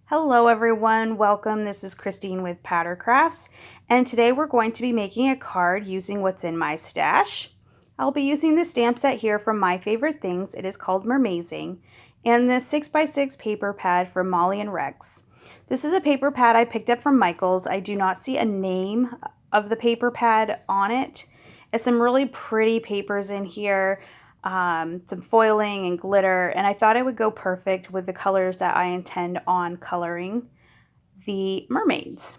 Hello everyone, welcome. This is Christine with Patter Crafts, and today we're going to be making a card using what's in my stash. I'll be using the stamp set here from My Favorite Things. It is called Mermazing, and this 6x6 paper pad from Molly and Rex. This is a paper pad I picked up from Michael's. I do not see a name of the paper pad on it. It's some really pretty papers in here. Some foiling and glitter, and I thought it would go perfect with the colors that I intend on coloring the mermaids.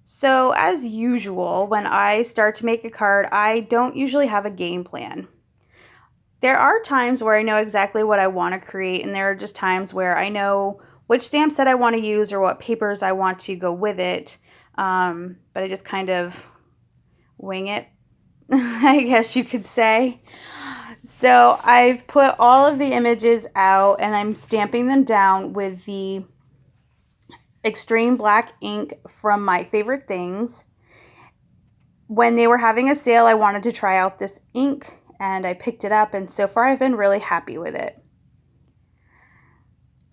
So as usual, when I start to make a card, I don't usually have a game plan. There are times where I know exactly what I want to create, and there are just times where I know which stamp set I want to use or what papers I want to go with it, but I just kind of wing it. I guess you could say. So I've put all of the images out and I'm stamping them down with the extreme black ink from My Favorite Things. When they were having a sale, I wanted to try out this ink and I picked it up, and so far I've been really happy with it.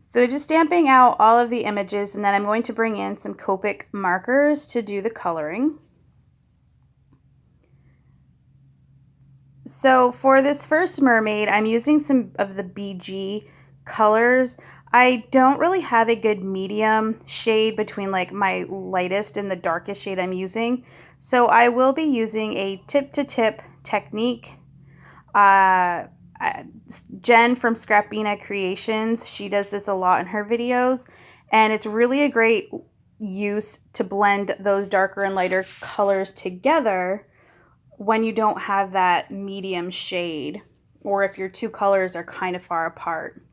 So just stamping out all of the images, and then I'm going to bring in some Copic markers to do the coloring. So for this first mermaid, I'm using some of the BG colors. I don't really have a good medium shade between like my lightest and the darkest shade I'm using. So I will be using a tip-to-tip technique. Jen from Scrappina Creations, she does this a lot in her videos. And it's really a great use to blend those darker and lighter colors together when you don't have that medium shade, or if your two colors are kind of far apart.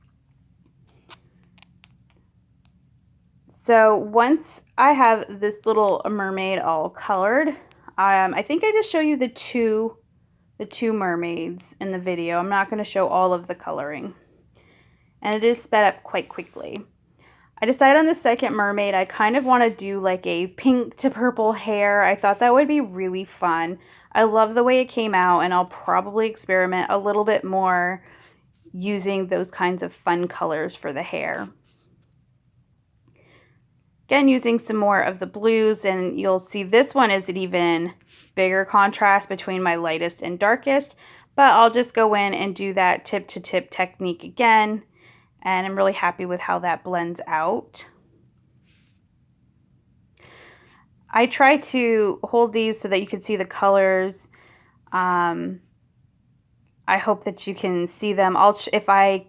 So once I have this little mermaid all colored, I think I just show you the two mermaids in the video. I'm not going to show all of the coloring, and it is sped up quite quickly. I decided on the second mermaid, I kind of want to do like a pink to purple hair. I thought that would be really fun. I love the way it came out, and I'll probably experiment a little bit more using those kinds of fun colors for the hair. Again, using some more of the blues, and you'll see this one is an even bigger contrast between my lightest and darkest, but I'll just go in and do that tip-to-tip technique again, and I'm really happy with how that blends out. I try to hold these so that you can see the colors. I hope that you can see them. If I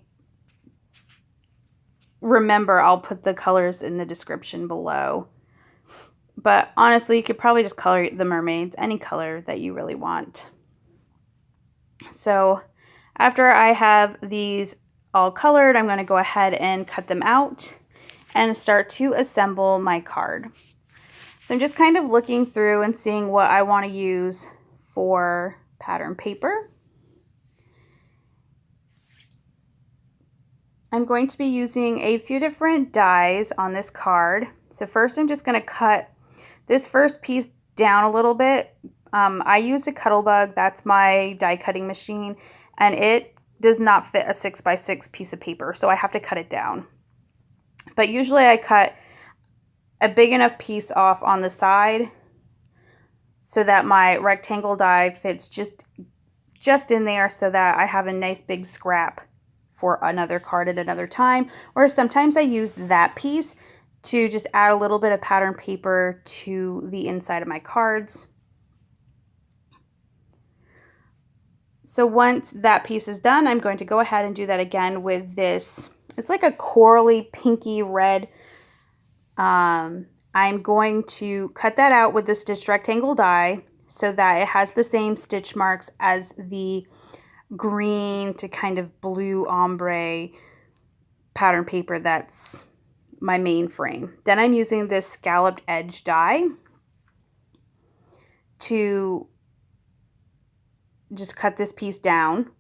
remember, I'll put the colors in the description below. But honestly, you could probably just color the mermaids any color that you really want. So after I have these all colored, I'm going to go ahead and cut them out and start to assemble my card. So I'm just kind of looking through and seeing what I want to use for pattern paper. I'm going to be using a few different dies on this card. So first I'm just going to cut this first piece down a little bit. I use a Cuttlebug, that's my die cutting machine, and it does not fit a 6x6 piece of paper, so I have to cut it down. But usually I cut a big enough piece off on the side so that my rectangle die fits just in there, so that I have a nice big scrap for another card at another time. Or sometimes I use that piece to just add a little bit of pattern paper to the inside of my cards. So once that piece is done, I'm going to go ahead and do that again with this. It's like a corally pinky red. I'm going to cut that out with the stitched rectangle die so that it has the same stitch marks as the green to kind of blue ombre pattern paper that's my main frame. Then I'm using this scalloped edge die to just cut this piece down.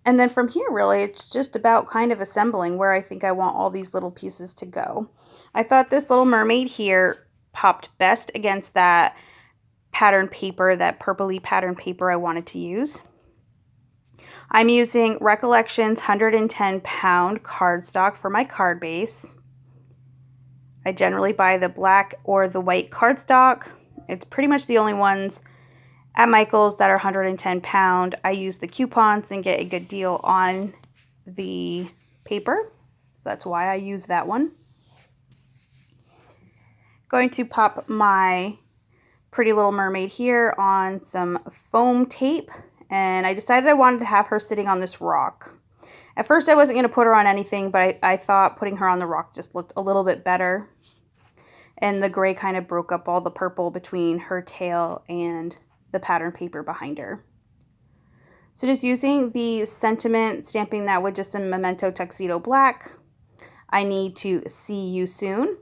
And then from here, really, it's just about kind of assembling where I think I want all these little pieces to go. I thought this little mermaid here popped best against that pattern paper, that purpley pattern paper I wanted to use. I'm using Recollections 110 pound cardstock for my card base. I generally buy the black or the white cardstock. It's pretty much the only ones at Michael's that are 110 pound. I use the coupons and get a good deal on the paper, so that's why I use that one. Going to pop my Pretty Little Mermaid here on some foam tape, and I decided I wanted to have her sitting on this rock. At first I wasn't going to put her on anything, but I thought putting her on the rock just looked a little bit better. And the gray kind of broke up all the purple between her tail and the pattern paper behind her. So just using the sentiment, stamping that with just a Memento Tuxedo Black. I need to see you soon.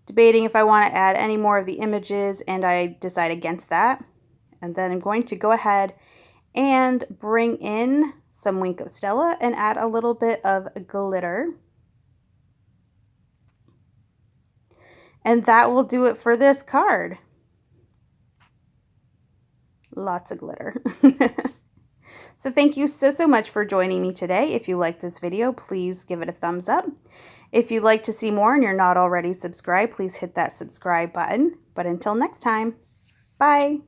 Debating if I want to add any more of the images, and I decide against that. And then I'm going to go ahead and bring in some Wink of Stella and add a little bit of glitter. And that will do it for this card. Lots of glitter. So thank you so much for joining me today. If you liked this video, please give it a thumbs up. If you'd like to see more and you're not already subscribed, please hit that subscribe button. But until next time, bye.